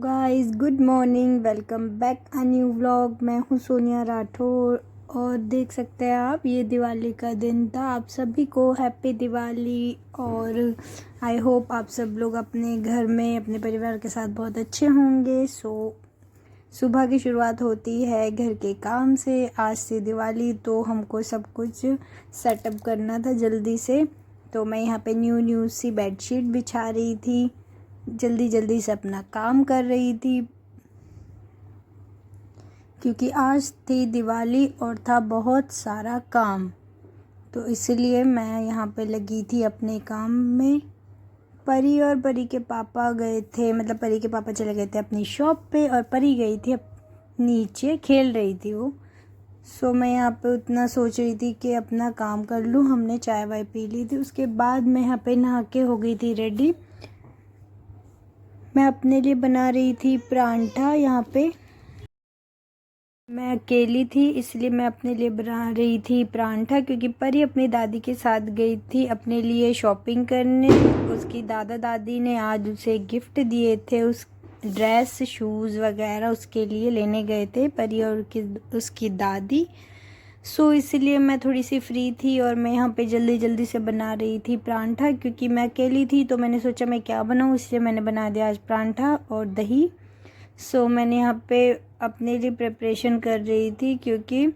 Guys, good morning. Welcome back a new vlog. मैं हूँ सोनिया राठौर और देख सकते हैं आप, ये दिवाली का दिन था। आप सभी को हैप्पी दिवाली। और आई होप आप सब लोग अपने घर में अपने परिवार के साथ बहुत अच्छे होंगे। सुबह की शुरुआत होती है घर के काम से। आज से दिवाली, तो हमको सब कुछ सेटअप करना था जल्दी से। तो मैं यहाँ पे न्यू सी बेडशीट बिछा रही थी, जल्दी जल्दी से अपना काम कर रही थी, क्योंकि आज थी दिवाली और था बहुत सारा काम। तो इसलिए मैं यहाँ पे लगी थी अपने काम में। परी और परी के पापा गए थे, मतलब परी के पापा चले गए थे अपनी शॉप पे और परी गई थी नीचे खेल रही थी वो। मैं यहाँ पे उतना सोच रही थी कि अपना काम कर लूँ। हमने चाय वाय पी ली थी, उसके बाद मैं यहाँ पे नहा के हो गई थी रेडी। मैं अपने लिए बना रही थी परांठा। यहाँ पे मैं अकेली थी, इसलिए मैं अपने लिए बना रही थी परांठा, क्योंकि परी अपनी दादी के साथ गई थी अपने लिए शॉपिंग करने। उसकी दादा दादी ने आज उसे गिफ्ट दिए थे, उस ड्रेस शूज़ वगैरह उसके लिए लेने गए थे परी और उसकी दादी। इसलिए मैं थोड़ी सी फ्री थी और मैं यहाँ पे जल्दी जल्दी से बना रही थी परांठा, क्योंकि मैं अकेली थी। तो मैंने सोचा मैं क्या बनाऊँ, इसलिए मैंने बना दिया आज परांठा और दही। मैंने यहाँ पे अपने लिए प्रिपरेशन कर रही थी, क्योंकि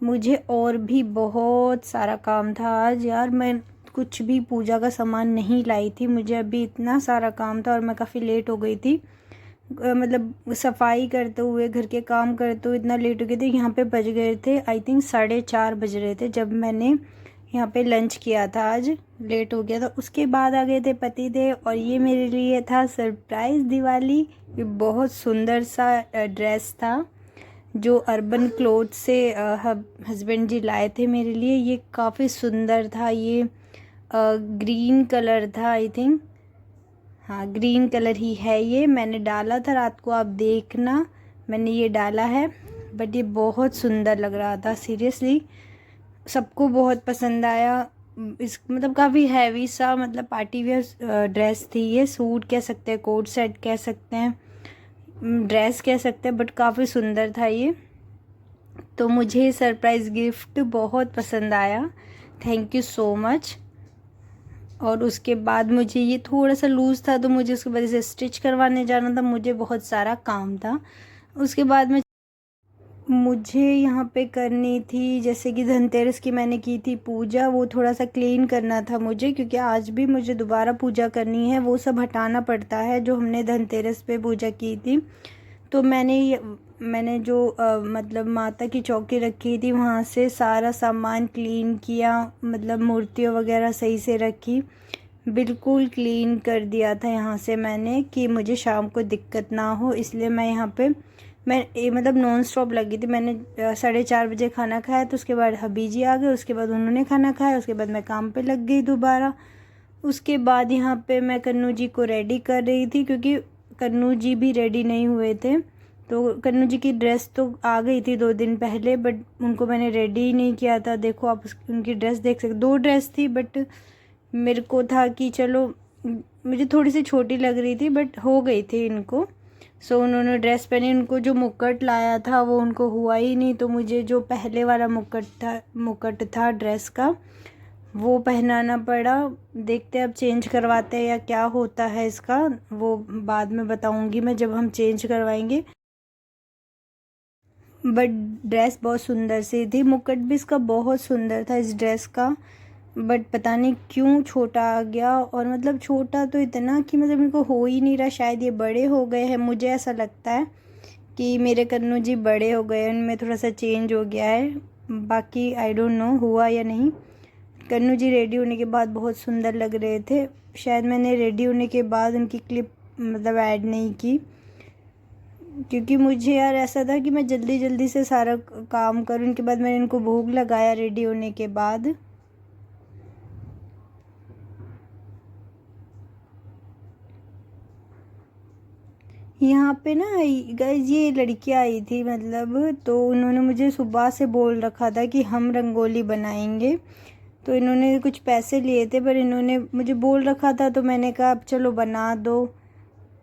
मुझे और भी बहुत सारा काम था आज। यार, मैं कुछ भी पूजा का सामान नहीं लाई थी, मुझे अभी इतना सारा काम था और मैं काफ़ी लेट हो गई थी। मतलब सफाई करते हुए, घर के काम करते हुए इतना लेट हो गए थे। यहाँ पे बज गए थे आई थिंक 4:30 बज रहे थे जब मैंने यहाँ पे लंच किया था। आज लेट हो गया था। उसके बाद आ गए थे पति देव और ये मेरे लिए था सरप्राइज़ दिवाली। ये बहुत सुंदर सा ड्रेस था जो अर्बन क्लोथ से हस्बैंड जी लाए थे मेरे लिए। ये काफ़ी सुंदर था। ये ग्रीन कलर था आई थिंक, हाँ ग्रीन कलर ही है। ये मैंने डाला था रात को, आप देखना, मैंने ये डाला है। बट ये बहुत सुंदर लग रहा था सीरियसली, सबको बहुत पसंद आया। इस मतलब काफ़ी हैवी सा, मतलब पार्टी वेयर ड्रेस थी ये। सूट कह सकते हैं, कोट सेट कह सकते हैं, ड्रेस कह सकते हैं, बट काफ़ी सुंदर था ये। तो मुझे सरप्राइज़ गिफ्ट बहुत पसंद आया, थैंक यू सो मच। और उसके बाद मुझे ये थोड़ा सा लूज़ था, तो मुझे उसकी वजह से स्टिच करवाने जाना था, मुझे बहुत सारा काम था। उसके बाद में मुझे यहाँ पे करनी थी, जैसे कि धनतेरस की मैंने की थी पूजा, वो थोड़ा सा क्लीन करना था मुझे, क्योंकि आज भी मुझे दोबारा पूजा करनी है। वो सब हटाना पड़ता है जो हमने धनतेरस पे पूजा की थी। तो मैंने जो मतलब माता की चौकी रखी थी, वहाँ से सारा सामान क्लीन किया, मतलब मूर्तियाँ वगैरह सही से रखी, बिल्कुल क्लीन कर दिया था यहाँ से मैंने, कि मुझे शाम को दिक्कत ना हो। इसलिए मैं यहाँ पे मतलब नॉन स्टॉप लगी थी। मैंने 4:30 बजे खाना खाया, तो उसके बाद हबी जी आ गए, उसके बाद उन्होंने खाना खाया, उसके बाद मैं काम पे लग गई दोबारा। उसके बाद यहाँ पे मैं कन्नू जी को रेडी कर रही थी, क्योंकि कन्नू जी भी रेडी नहीं हुए थे। तो कन्नू जी की ड्रेस तो आ गई थी 2 दिन पहले, बट उनको मैंने रेडी ही नहीं किया था। देखो आप उनकी ड्रेस देख सकते, 2 ड्रेस थी, बट मेरे को था कि चलो, मुझे थोड़ी सी छोटी लग रही थी, बट हो गई थी इनको। उन्होंने ड्रेस पहनी, उनको जो मुकुट लाया था वो उनको हुआ ही नहीं, तो मुझे जो पहले वाला मुकुट था ड्रेस का, वो पहनाना पड़ा। देखते हैं अब चेंज करवाते हैं या क्या होता है इसका, वो बाद में बताऊंगी मैं जब हम चेंज करवाएंगे। बट ड्रेस बहुत सुंदर सी थी, मुकुट भी इसका बहुत सुंदर था इस ड्रेस का, बट पता नहीं क्यों छोटा आ गया। और मतलब छोटा तो इतना कि मतलब इनको हो ही नहीं रहा, शायद ये बड़े हो गए हैं। मुझे ऐसा लगता है कि मेरे कन्नू जी बड़े हो गए, उनमें थोड़ा सा चेंज हो गया है। बाकी आई डोंट नो हुआ या नहीं। कन्नू जी रेडी होने के बाद बहुत सुंदर लग रहे थे। शायद मैंने रेडी होने के बाद उनकी क्लिप मतलब ऐड नहीं की, क्योंकि मुझे यार ऐसा था कि मैं जल्दी जल्दी से सारा काम करूँ। उनके बाद मैंने इनको भोग लगाया रेडी होने के बाद। यहाँ पे ना गाइज, ये लड़कियाँ आई थी, मतलब तो उन्होंने मुझे सुबह से बोल रखा था कि हम रंगोली बनाएंगे। तो इन्होंने कुछ पैसे लिए थे, पर इन्होंने मुझे बोल रखा था, तो मैंने कहा अब चलो बना दो।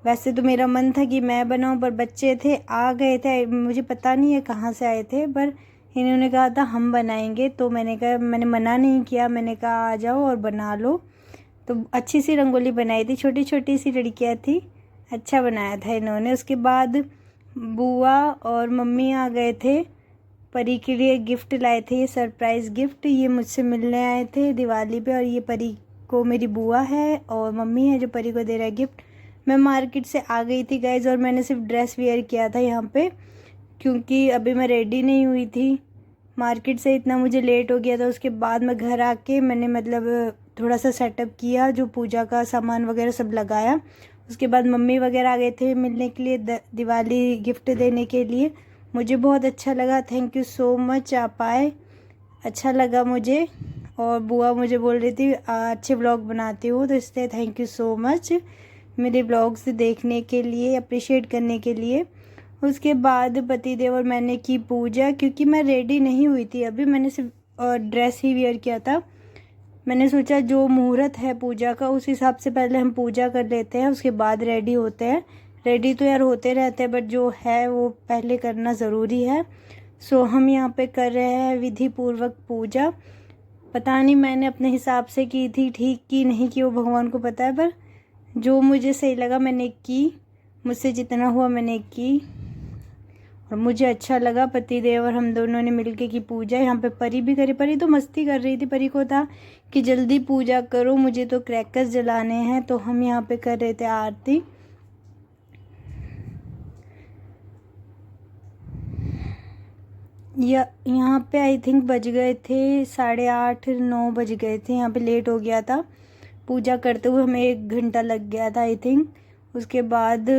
वैसे तो मेरा मन था कि मैं बनाऊं, पर बच्चे थे आ गए थे, मुझे पता नहीं है कहाँ से आए थे, पर इन्होंने कहा था हम बनाएंगे, तो मैंने कहा, मैंने मना नहीं किया, मैंने कहा आ जाओ और बना लो। तो अच्छी सी रंगोली बनाई थी, छोटी छोटी सी लड़कियाँ थी, अच्छा बनाया था इन्होंने। उसके बाद बुआ और मम्मी आ गए थे, परी के लिए गिफ्ट लाए थे, ये सरप्राइज़ गिफ्ट, ये मुझसे मिलने आए थे दिवाली पे। और ये परी को मेरी बुआ है और मम्मी है जो परी को दे रहा है गिफ्ट। मैं मार्केट से आ गई थी गाइज, और मैंने सिर्फ ड्रेस वेयर किया था यहाँ पे, क्योंकि अभी मैं रेडी नहीं हुई थी। मार्केट से इतना मुझे लेट हो गया था। उसके बाद मैं घर आके मैंने मतलब थोड़ा सा सेटअप किया, जो पूजा का सामान वगैरह सब लगाया। उसके बाद मम्मी वगैरह आ गए थे मिलने के लिए, दिवाली गिफ्ट देने के लिए। मुझे बहुत अच्छा लगा, थैंक यू सो मच, आप आए, अच्छा लगा मुझे। और बुआ मुझे बोल रही थी अच्छे व्लॉग बनाती हूँ, तो इसलिए थैंक यू सो मच मेरे व्लॉग्स देखने के लिए, अप्रिशिएट करने के लिए। उसके बाद पतिदेव और मैंने की पूजा, क्योंकि मैं रेडी नहीं हुई थी अभी, मैंने सिर्फ ड्रेस ही वेयर किया था। मैंने सोचा जो मुहूर्त है पूजा का उस हिसाब से पहले हम पूजा कर लेते हैं, उसके बाद रेडी होते हैं। रेडी तो यार होते रहते हैं, बट जो है वो पहले करना ज़रूरी है। सो हम यहाँ पे कर रहे हैं विधि पूर्वक पूजा। पता नहीं मैंने अपने हिसाब से की थी, ठीक की नहीं की वो भगवान को पता है, पर जो मुझे सही लगा मैंने की, मुझसे जितना हुआ मैंने की, और मुझे अच्छा लगा। पतिदेव और हम दोनों ने मिलके की पूजा। यहाँ पे परी भी करी, परी तो मस्ती कर रही थी, परी को था कि जल्दी पूजा करो, मुझे तो क्रैकर्स जलाने हैं। तो हम यहाँ पे कर रहे थे आरती। यहाँ पे आई थिंक बज गए थे 8:30-9 बज गए थे, यहाँ पे लेट हो गया था पूजा करते हुए, हमें 1 घंटा लग गया था आई थिंक। उसके बाद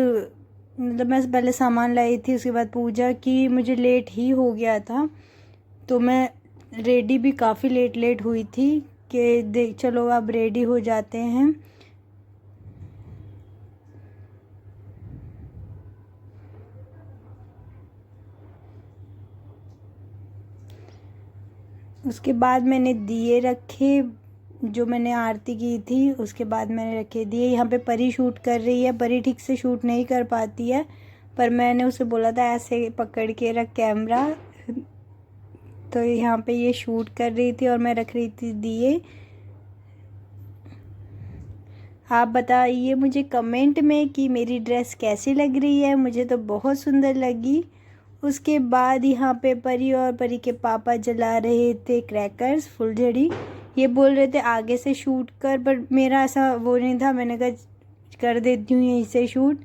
मतलब मैं पहले सामान लाई थी, उसके बाद पूजा की, मुझे लेट ही हो गया था। तो मैं रेडी भी काफ़ी लेट हुई थी कि देख चलो अब रेडी हो जाते हैं। उसके बाद मैंने दिए रखे, जो मैंने आरती की थी, उसके बाद मैंने रखे दिए। यहाँ पे परी शूट कर रही है, परी ठीक से शूट नहीं कर पाती है, पर मैंने उसे बोला था ऐसे पकड़ के रख कैमरा, तो यहाँ पे ये शूट कर रही थी और मैं रख रही थी दिए। आप बताइए मुझे कमेंट में कि मेरी ड्रेस कैसी लग रही है, मुझे तो बहुत सुंदर लगी। उसके बाद यहाँ पे परी और परी के पापा जला रहे थे क्रैकर्स, फुलझड़ी। ये बोल रहे थे आगे से शूट कर, पर मेरा ऐसा वो नहीं था, मैंने कहा कर देती हूँ यहीं से शूट,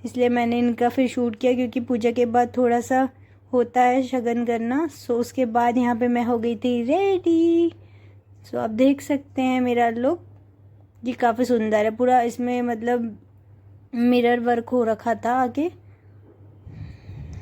इसलिए मैंने इनका फिर शूट किया, क्योंकि पूजा के बाद थोड़ा सा होता है शगन करना। सो उसके बाद यहाँ पे मैं हो गई थी रेडी। सो आप देख सकते हैं मेरा लुक, ये काफ़ी सुंदर है पूरा, इसमें मतलब मिरर वर्क हो रखा था आगे,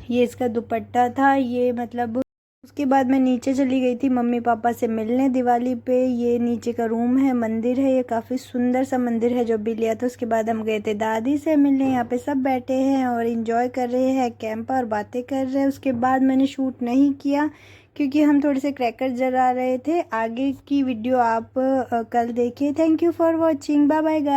ये इसका दुपट्टा था, ये मतलब। उसके बाद मैं नीचे चली गई थी मम्मी पापा से मिलने दिवाली पे। ये नीचे का रूम है, मंदिर है, ये काफ़ी सुंदर सा मंदिर है जो भी लिया था। उसके बाद हम गए थे दादी से मिलने, यहाँ पे सब बैठे हैं और इंजॉय कर रहे हैं कैंप और बातें कर रहे हैं। उसके बाद मैंने शूट नहीं किया क्योंकि हम थोड़े से क्रैकर जला रहे थे। आगे की वीडियो आप कल देखिए। Thank you for watching, bye bye guys.